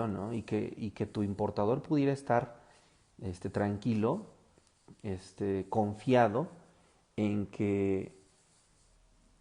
¿no? Y que tu importador pudiera estar tranquilo, confiado en que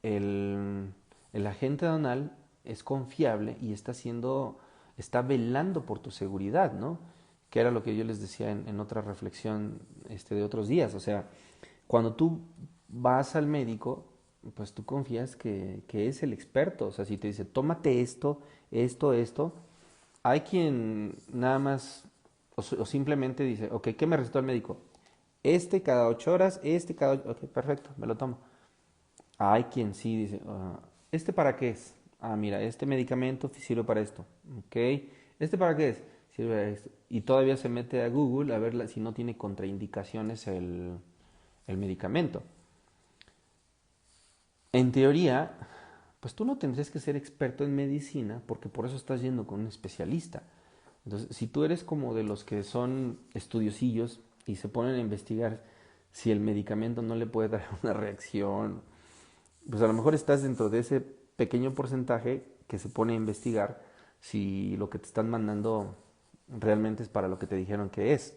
el, el agente aduanal es confiable y está velando por tu seguridad, ¿no? Que era lo que yo les decía en otra reflexión de otros días. O sea, cuando tú vas al médico, pues tú confías que es el experto. O sea, si te dice, tómate esto, esto, hay quien nada más o simplemente dice, ok, ¿qué me recetó el médico? Cada 8 horas, ok, perfecto, me lo tomo. Hay quien sí dice, ¿este para qué es? Ah, mira, este medicamento sirve para esto. Ok, ¿este para qué es? Sirve para esto. Y todavía se mete a Google a ver si no tiene contraindicaciones el medicamento. En teoría, pues tú no tendrías que ser experto en medicina porque por eso estás yendo con un especialista. Entonces, si tú eres como de los que son estudiosillos y se ponen a investigar si el medicamento no le puede dar una reacción, pues a lo mejor estás dentro de ese pequeño porcentaje que se pone a investigar si lo que te están mandando realmente es para lo que te dijeron que es,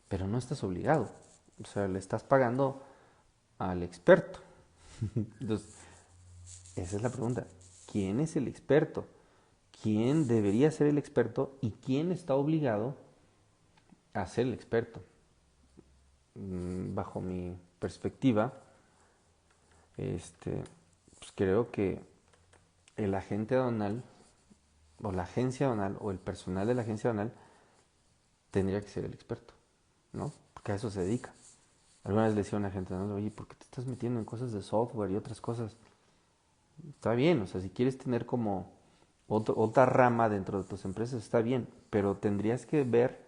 pero no estás obligado, o sea, le estás pagando al experto. Entonces, esa es la pregunta, ¿quién es el experto? ¿Quién debería ser el experto y quién está obligado a ser el experto? Bajo mi perspectiva, pues creo que el agente aduanal o la agencia aduanal o el personal de la agencia aduanal tendría que ser el experto, ¿no? Porque a eso se dedica. Alguna vez le decía a una agente aduanal, oye, ¿por qué te estás metiendo en cosas de software y otras cosas? Está bien, o sea, si quieres tener como otra rama dentro de tus empresas, está bien, pero tendrías que ver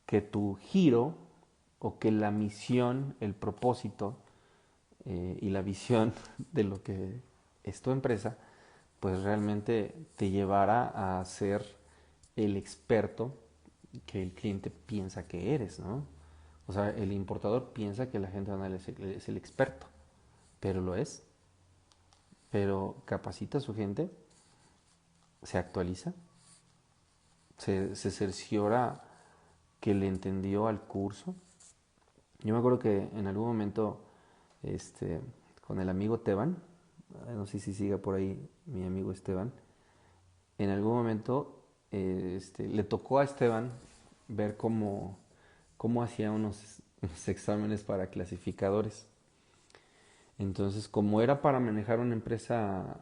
que tu giro o que la misión, el propósito y la visión de lo que es tu empresa, pues realmente te llevará a ser el experto que el cliente piensa que eres, ¿no? O sea, el importador piensa que el agente aduanal es el experto, pero lo es, pero capacita a su gente, se actualiza, se cerciora que le entendió al curso. Yo me acuerdo que en algún momento, este, con el amigo Teban, no sé si siga por ahí mi amigo Esteban, en algún momento le tocó a Esteban ver cómo hacía unos exámenes para clasificadores. Entonces, como era para manejar una empresa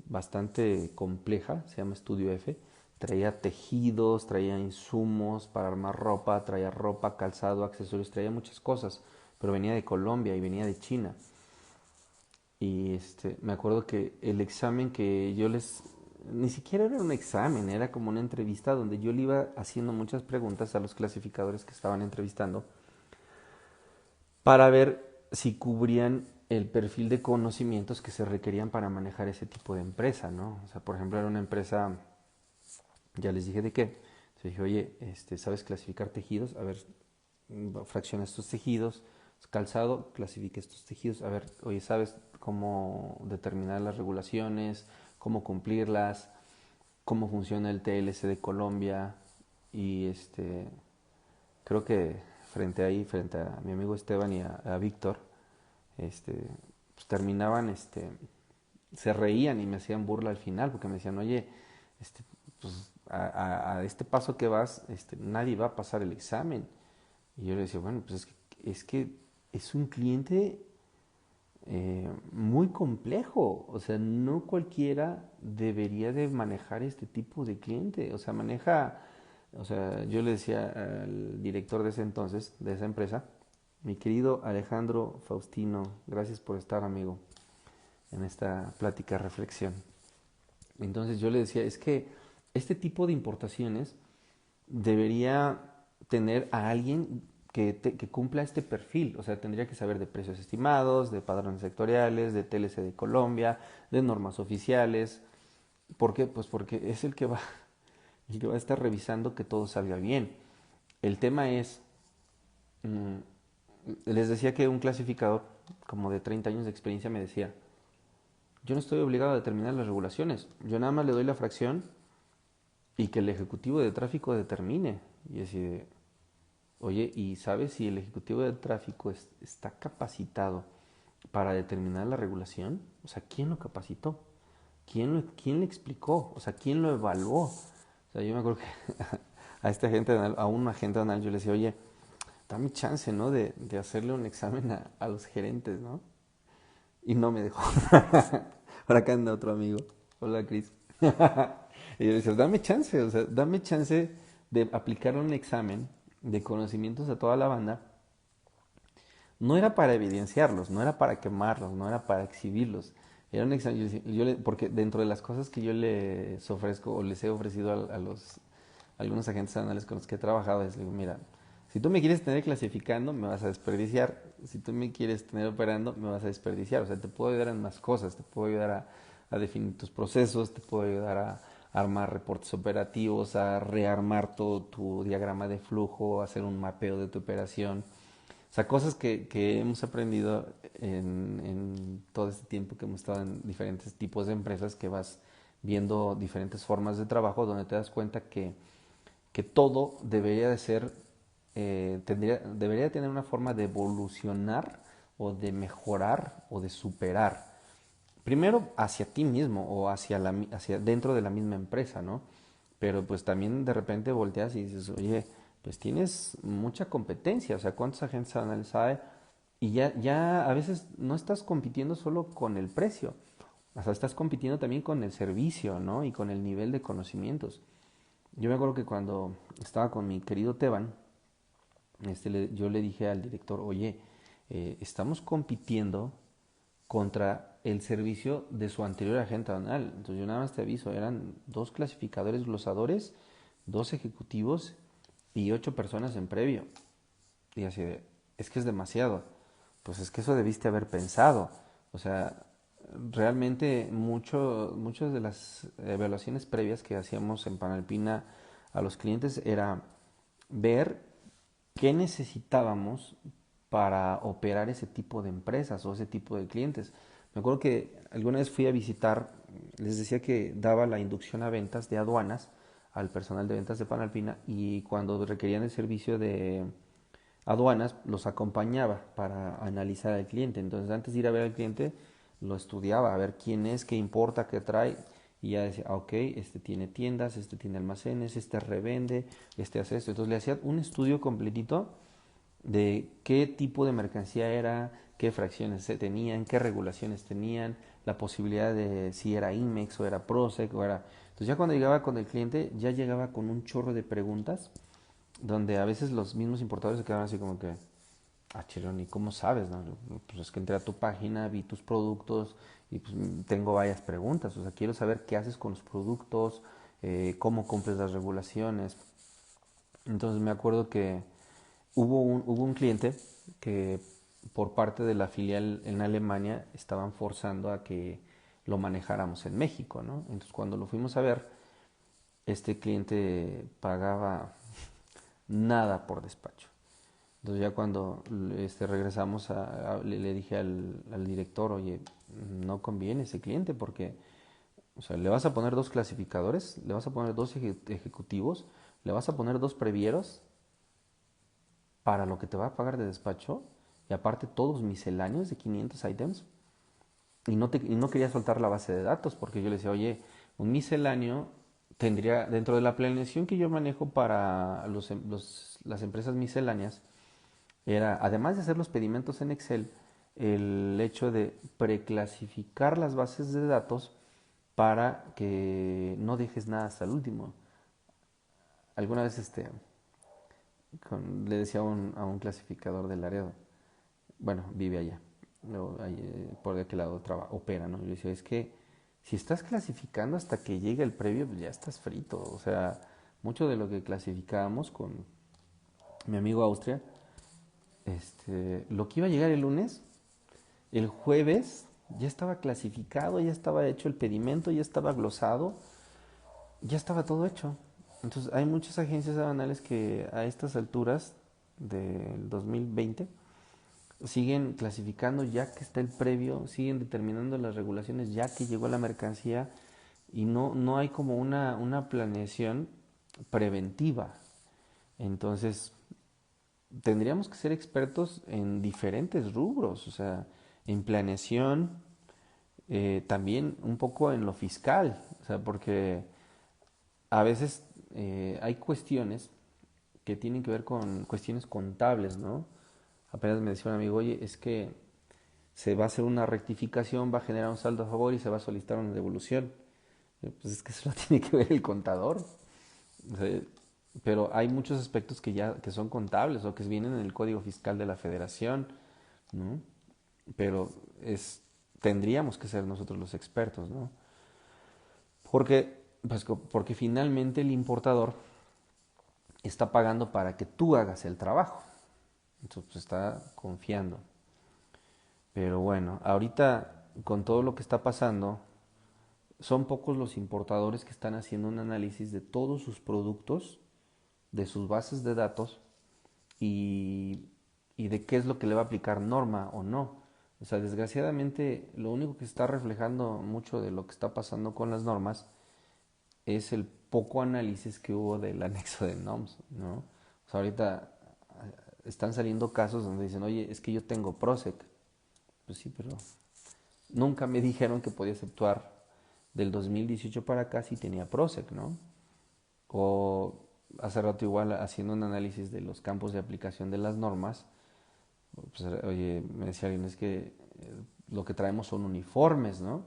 bastante compleja, se llama Estudio F, traía tejidos, traía insumos para armar ropa, traía ropa, calzado, accesorios, traía muchas cosas, pero venía de Colombia y venía de China. Y me acuerdo que el examen que yo ni siquiera era un examen, era como una entrevista donde yo le iba haciendo muchas preguntas a los clasificadores que estaban entrevistando para ver si cubrían el perfil de conocimientos que se requerían para manejar ese tipo de empresa, ¿no? O sea, por ejemplo, era una empresa, ya les dije de qué. Entonces dije, oye, ¿sabes clasificar tejidos? A ver, fracciona estos tejidos, calzado, clasifica estos tejidos. A ver, oye, ¿sabes cómo determinar las regulaciones, cómo cumplirlas, cómo funciona el TLC de Colombia? Y creo que frente a mi amigo Esteban y a Víctor, este, pues terminaban, se reían y me hacían burla al final porque me decían, oye, pues a este paso que vas, nadie va a pasar el examen. Y yo le decía, bueno, pues es que es un cliente muy complejo, o sea, no cualquiera debería de manejar este tipo de cliente, o sea, yo le decía al director de ese entonces, de esa empresa, mi querido Alejandro Faustino, gracias por estar, amigo, en esta plática reflexión. Entonces yo le decía, es que este tipo de importaciones debería tener a alguien que cumpla este perfil, o sea, tendría que saber de precios estimados, de padrones sectoriales, de TLC de Colombia, de normas oficiales. ¿Por qué? Pues porque es el que va a estar revisando que todo salga bien. El tema es, mmm, les decía que un clasificador como de 30 años de experiencia me decía, yo no estoy obligado a determinar las regulaciones, yo nada más le doy la fracción y que el ejecutivo de tráfico determine. Y así de, oye, ¿y sabes si el ejecutivo de tráfico está capacitado para determinar la regulación? O sea, ¿quién lo capacitó? ¿Quién le explicó? O sea, ¿quién lo evaluó? O sea, yo me acuerdo que a esta gente, a un agente anal, yo le decía, oye, dame chance, ¿no? De hacerle un examen a los gerentes, ¿no? Y no me dejó. Por acá anda otro amigo. Hola, Cris. Y yo le decía, dame chance, o sea, dame chance de aplicar un examen de conocimientos a toda la banda. No era para evidenciarlos, no era para quemarlos, no era para exhibirlos. Era un examen, porque dentro de las cosas que yo les ofrezco o les he ofrecido a algunos agentes anales con los que he trabajado, es, digo, mira, si tú me quieres tener clasificando, me vas a desperdiciar. Si tú me quieres tener operando, me vas a desperdiciar. O sea, te puedo ayudar en más cosas, te puedo ayudar a definir tus procesos, te puedo ayudar a armar reportes operativos, a rearmar todo tu diagrama de flujo, hacer un mapeo de tu operación. O sea, cosas que hemos aprendido en todo este tiempo que hemos estado en diferentes tipos de empresas, que vas viendo diferentes formas de trabajo, donde te das cuenta que todo debería de ser, debería tener una forma de evolucionar o de mejorar o de superar. Primero hacia ti mismo o hacia dentro de la misma empresa, ¿no? Pero pues también de repente volteas y dices, oye, pues tienes mucha competencia, o sea, ¿cuántos agentes anales hay? Y ya a veces no estás compitiendo solo con el precio, o sea, estás compitiendo también con el servicio, ¿no? Y con el nivel de conocimientos. Yo me acuerdo que cuando estaba con mi querido Teban, yo le dije al director, oye, estamos compitiendo contra el servicio de su anterior agente aduanal. Entonces yo nada más te aviso, eran 2 clasificadores glosadores, 2 ejecutivos y 8 personas en previo. Y así de, es que es demasiado. Pues es que eso debiste haber pensado. O sea, realmente muchas de las evaluaciones previas que hacíamos en Panalpina a los clientes era ver qué necesitábamos para operar ese tipo de empresas o ese tipo de clientes. Me acuerdo que alguna vez fui a visitar, les decía que daba la inducción a ventas de aduanas al personal de ventas de Panalpina, y cuando requerían el servicio de aduanas los acompañaba para analizar al cliente. Entonces, antes de ir a ver al cliente, lo estudiaba, a ver quién es, qué importa, qué trae. Y ya decía, ok, este tiene tiendas, este tiene almacenes, este revende, este hace esto. Entonces le hacía un estudio completito de qué tipo de mercancía era, qué fracciones se tenían, qué regulaciones tenían, la posibilidad de si era IMEX o era PROSEC o era... Entonces ya cuando llegaba con el cliente, ya llegaba con un chorro de preguntas donde a veces los mismos importadores se quedaban así como que, ah, Chirón, ¿y cómo sabes? No? Pues es que entré a tu página, vi tus productos y pues tengo varias preguntas. O sea, quiero saber qué haces con los productos, cómo cumples las regulaciones. Entonces me acuerdo que hubo un cliente que por parte de la filial en Alemania estaban forzando a que lo manejáramos en México, ¿no? Entonces cuando lo fuimos a ver, este cliente pagaba nada por despacho. Entonces ya cuando regresamos, le dije al director, oye, no conviene ese cliente porque, o sea, le vas a poner 2 clasificadores, le vas a poner 2 ejecutivos, le vas a poner 2 previeros para lo que te va a pagar de despacho, y aparte todos misceláneos de 500 items, y no quería soltar la base de datos porque yo le decía, oye, un misceláneo tendría, dentro de la planeación que yo manejo para las empresas misceláneas, era, además de hacer los pedimentos en Excel, el hecho de preclasificar las bases de datos para que no dejes nada hasta el último. Alguna vez le decía a un clasificador del Laredo, bueno, vive allá, no, por aquel lado opera, ¿no? Y le decía, es que si estás clasificando hasta que llegue el previo, pues ya estás frito. O sea, mucho de lo que clasificábamos con mi amigo Austria, lo que iba a llegar el lunes, el jueves ya estaba clasificado, ya estaba hecho el pedimento, ya estaba glosado, ya estaba todo hecho. Entonces hay muchas agencias aduanales que a estas alturas del 2020 siguen clasificando ya que está el previo, siguen determinando las regulaciones ya que llegó la mercancía, y no hay como una planeación preventiva. Entonces, tendríamos que ser expertos en diferentes rubros, o sea, en planeación, también un poco en lo fiscal, o sea, porque a veces hay cuestiones que tienen que ver con cuestiones contables, ¿no? Apenas me decía un amigo, oye, es que se va a hacer una rectificación, va a generar un saldo a favor y se va a solicitar una devolución. Pues es que eso lo tiene que ver el contador. O sea, pero hay muchos aspectos que ya que son contables o que vienen en el Código Fiscal de la Federación, ¿no? Pero tendríamos que ser nosotros los expertos, ¿no? Porque finalmente el importador está pagando para que tú hagas el trabajo. Entonces pues, está confiando. Pero bueno, ahorita con todo lo que está pasando, son pocos los importadores que están haciendo un análisis de todos sus productos, de sus bases de datos y, y de qué es lo que le va a aplicar norma o no. O sea, desgraciadamente lo único que está reflejando mucho de lo que está pasando con las normas es el poco análisis que hubo del anexo de NOMS, ¿no? O sea, ahorita están saliendo casos donde dicen, oye, es que yo tengo PROSEC. Pues sí, pero nunca me dijeron que podía exceptuar del 2018 para acá si tenía PROSEC, ¿no? O hace rato igual haciendo un análisis de los campos de aplicación de las normas, pues, oye, me decía alguien, es que lo que traemos son uniformes, ¿no?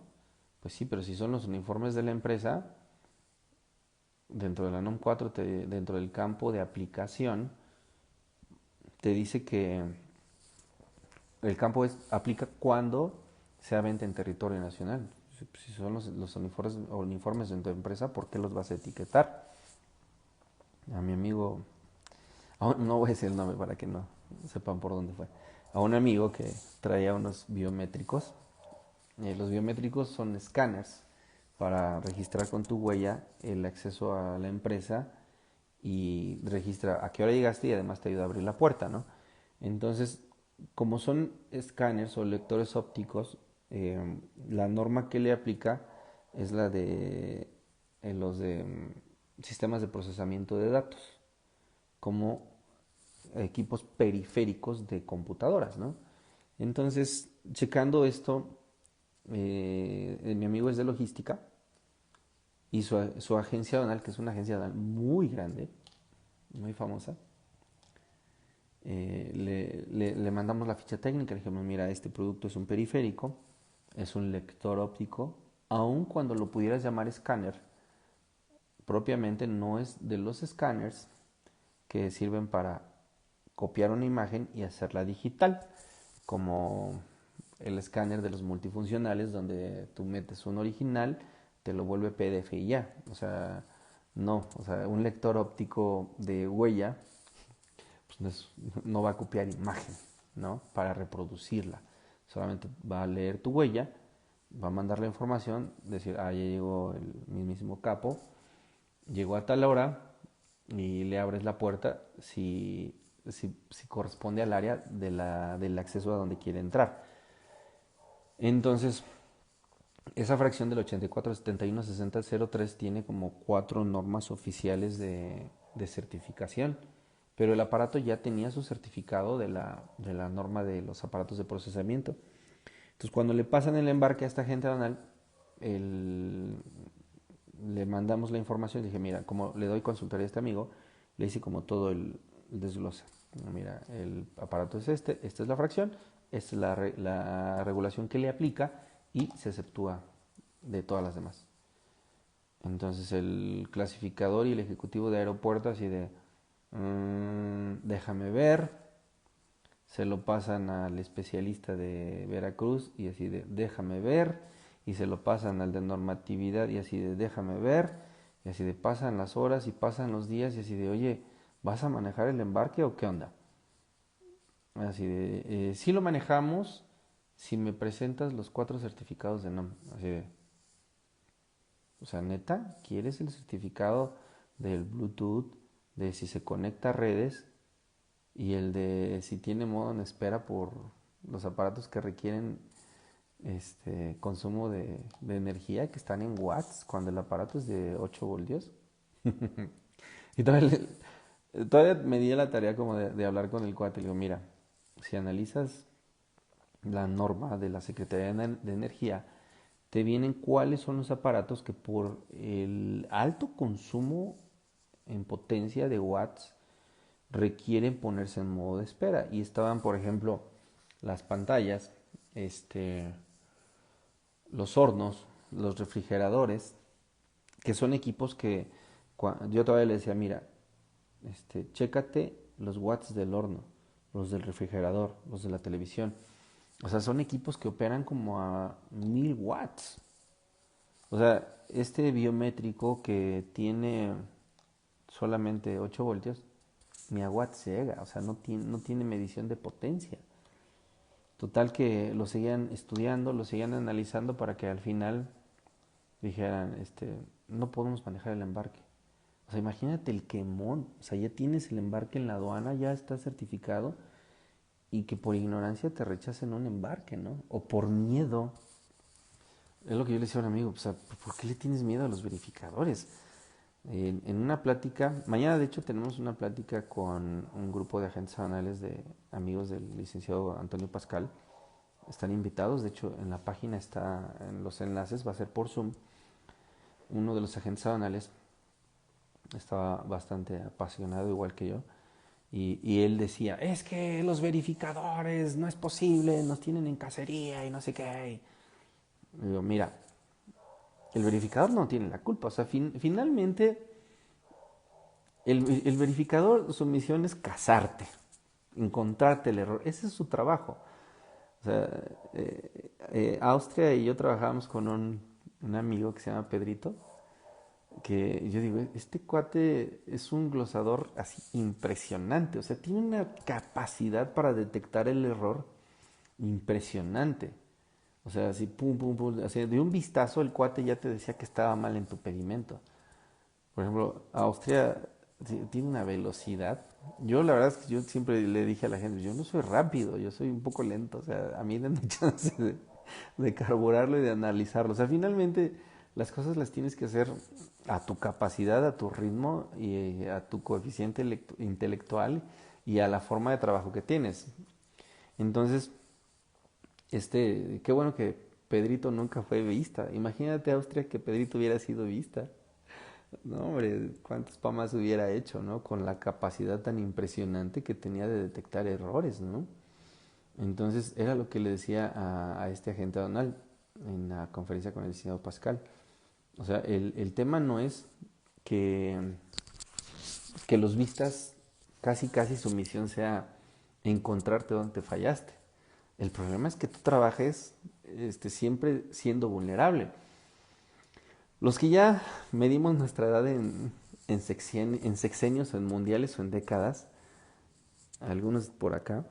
Pues sí, pero si son los uniformes de la empresa, dentro de la NOM 4, dentro del campo de aplicación, te dice que el campo aplica cuando sea venta en territorio nacional. Si son los uniformes de tu empresa, ¿por qué los vas a etiquetar? A mi amigo, no voy a decir el nombre para que no sepan por dónde fue, a un amigo que traía unos biométricos. Los biométricos son escáneres para registrar con tu huella el acceso a la empresa y registra a qué hora llegaste y además te ayuda a abrir la puerta, ¿no? Entonces, como son escáneres o lectores ópticos, la norma que le aplica es la de los de sistemas de procesamiento de datos, como equipos periféricos de computadoras, ¿no? Entonces, checando esto, mi amigo es de logística y su agencia donal, que es una agencia donal muy grande, muy famosa, le mandamos la ficha técnica, le dijimos, mira, este producto es un periférico, es un lector óptico, aun cuando lo pudieras llamar escáner, propiamente no es de los escáneres que sirven para copiar una imagen y hacerla digital, como el escáner de los multifuncionales donde tú metes un original, te lo vuelve PDF y ya. O sea, no, o sea, un lector óptico de huella pues no va a copiar imagen, ¿no? Para reproducirla. Solamente va a leer tu huella, va a mandar la información, decir, ya llegó el mismísimo capo, llegó a tal hora y le abres la puerta si corresponde al área del acceso a donde quiere entrar. Entonces, esa fracción del 84, 71, 60, 03 tiene como 4 normas oficiales de certificación, pero el aparato ya tenía su certificado de la norma de los aparatos de procesamiento. Entonces, cuando le pasan el embarque a esta gente aduanal, le mandamos la información y dije, mira, como le doy consultoría a este amigo, le hice como todo el desglose. Mira, el aparato es esta es la fracción, esta es la regulación que le aplica y se exceptúa de todas las demás. Entonces el clasificador y el ejecutivo de aeropuerto así de, déjame ver, se lo pasan al especialista de Veracruz y así de, déjame ver, y se lo pasan al de normatividad y así de, déjame ver, y así de, pasan las horas y pasan los días y así de, oye, ¿vas a manejar el embarque o qué onda? Así de, sí lo manejamos si me presentas los 4 certificados de NOM. Así de, o sea, neta, ¿quieres el certificado del Bluetooth, de si se conecta a redes y el de si tiene modo en espera por los aparatos que requieren consumo de energía que están en watts cuando el aparato es de 8 voltios? Y todavía me di la tarea como de hablar con el cuate. Le digo, mira, si analizas la norma de la Secretaría de Energía, te vienen cuáles son los aparatos que por el alto consumo en potencia de watts requieren ponerse en modo de espera. Y estaban, por ejemplo, las pantallas, este, los hornos, los refrigeradores, que son equipos que yo todavía le decía, mira, chécate los watts del horno, los del refrigerador, los de la televisión. O sea, son equipos que operan como a 1000 watts. O sea, este biométrico que tiene solamente 8 voltios, ni a watts llega. O sea, no tiene medición de potencia. Total que lo seguían estudiando, lo seguían analizando para que al final dijeran, no podemos manejar el embarque. O sea, imagínate el quemón. O sea, ya tienes el embarque en la aduana, ya está certificado y que por ignorancia te rechacen un embarque, ¿no? O por miedo. Es lo que yo le decía a un amigo, o sea, ¿por qué le tienes miedo a los verificadores? En una plática, mañana de hecho tenemos una plática con un grupo de agentes aduanales de amigos del licenciado Antonio Pascal. Están invitados, de hecho en la página está en los enlaces, va a ser por Zoom. Uno de los agentes aduanales estaba bastante apasionado, igual que yo, y él decía, es que los verificadores, no es posible, nos tienen en cacería y no sé qué. Y digo, mira, el verificador no tiene la culpa, o sea, finalmente el verificador, su misión es cazarte, encontrarte el error, ese es su trabajo. O sea, Austria y yo trabajábamos con un amigo que se llama Pedrito, que yo digo, este cuate es un glosador así impresionante, o sea, tiene una capacidad para detectar el error impresionante. O sea, así pum, pum, pum, así, de un vistazo el cuate ya te decía que estaba mal en tu pedimento. Por ejemplo, Austria tiene una velocidad. Yo la verdad es que yo siempre le dije a la gente, yo no soy rápido, yo soy un poco lento. O sea, a mí denme chance de carburarlo y de analizarlo. O sea, finalmente las cosas las tienes que hacer a tu capacidad, a tu ritmo y a tu coeficiente intelectual y a la forma de trabajo que tienes. Entonces, qué bueno que Pedrito nunca fue vista. Imagínate Austria que Pedrito hubiera sido vista. No, hombre, cuántas pamas hubiera hecho, ¿no? Con la capacidad tan impresionante que tenía de detectar errores, ¿no? Entonces, era lo que le decía a este agente Donald en la conferencia con el licenciado Pascal. O sea, el tema no es que, que los vistas, casi su misión sea encontrarte donde te fallaste. El problema es que tú trabajes siempre siendo vulnerable. Los que ya medimos nuestra edad en sexenios o en mundiales o en décadas, algunos por acá,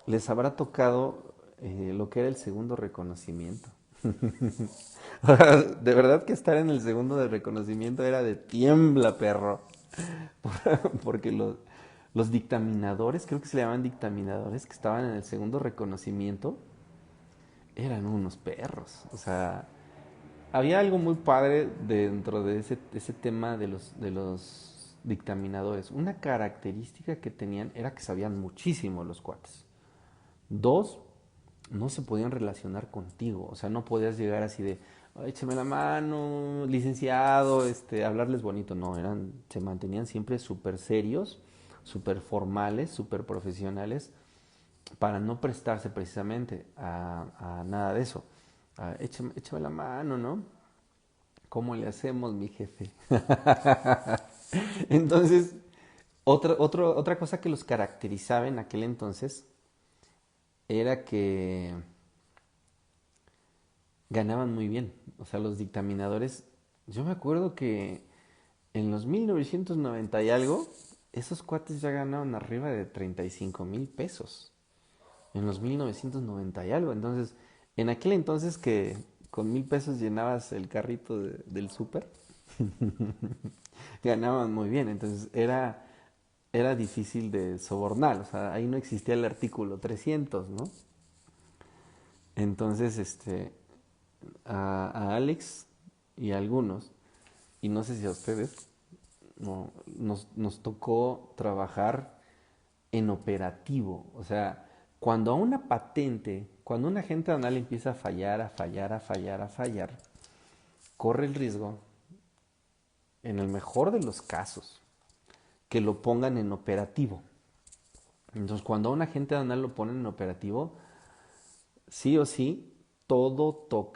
les habrá tocado lo que era el segundo reconocimiento. De verdad que estar en el segundo de reconocimiento era de tiembla, perro. Porque los dictaminadores, creo que se le llaman dictaminadores, que estaban en el segundo reconocimiento, eran unos perros. O sea, había algo muy padre dentro de ese tema de los dictaminadores. Una característica que tenían era que sabían muchísimo los cuates. Dos, no se podían relacionar contigo. O sea, no podías llegar así de, écheme la mano, licenciado, hablarles bonito. No, se mantenían siempre súper serios, súper formales, súper profesionales, para no prestarse precisamente a nada de eso. Échame la mano, ¿no? ¿Cómo le hacemos, mi jefe? Entonces, otra cosa que los caracterizaba en aquel entonces era que ganaban muy bien. O sea, los dictaminadores, yo me acuerdo que en los 1990 y algo, esos cuates ya ganaban arriba de 35,000 pesos. En los 1990 y algo. Entonces, en aquel entonces que con 1,000 pesos llenabas el carrito del súper, ganaban muy bien. Entonces, era difícil de sobornar. O sea, ahí no existía el artículo 300, ¿no? Entonces, a Alex y a algunos, y no sé si a ustedes, ¿no? Nos tocó trabajar en operativo. O sea, cuando a una patente, cuando un agente aduanal empieza a fallar, a fallar, a fallar, a fallar, corre el riesgo, en el mejor de los casos, que lo pongan en operativo. Entonces, cuando a un agente aduanal lo ponen en operativo, sí o sí, todo toca